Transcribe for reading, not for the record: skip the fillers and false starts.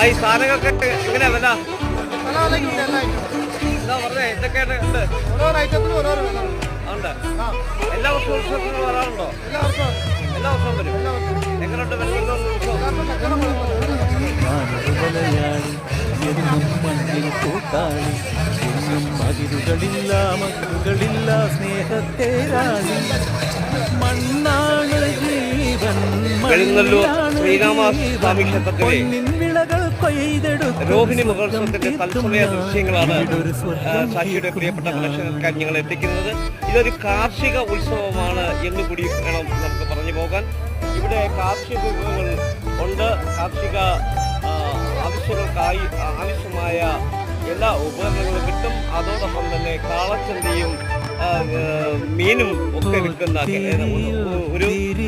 ഈ സാധനങ്ങൾക്ക് എങ്ങനെയാ വില? എന്താ പറഞ്ഞേ? എന്തൊക്കെയാണ് ഉണ്ട്? ഉണ്ട്. എല്ലാ വർഷവും ഉത്സവത്തിന് വരാറുണ്ടോ? എല്ലാ വർഷവും വരും. എങ്ങനെയുണ്ട് മതിലുകളില്ല സ്നേഹത്തെ മണ്ണാണ് ജീവൻ വെളിങ്ങല്ലൂർ ശ്രീരാമസ്വാമി ക്ഷേത്രത്തിലെ രോഹിണി മഹോത്സവത്തിന്റെ തത്സമയ ദൃശ്യങ്ങളാണ് സാക്ഷിയുടെ പ്രിയപ്പെട്ട പ്രേക്ഷകർക്കാർ ഞങ്ങൾ എത്തിക്കുന്നത്. ഇതൊരു കാർഷിക ഉത്സവമാണ് എന്നുകൂടി വേണം നമുക്ക് പറഞ്ഞു പോകാൻ. ഇവിടെ കാർഷിക വിഭവങ്ങൾ ഉണ്ട്. കാർഷിക ആവശ്യങ്ങൾക്കായി ആവശ്യമായ എല്ലാ ഉപകരണങ്ങളും കിട്ടും. അതോടൊപ്പം തന്നെ കാളച്ചന്തയും മീനും ഒക്കെ വിൽക്കുന്ന ഒരു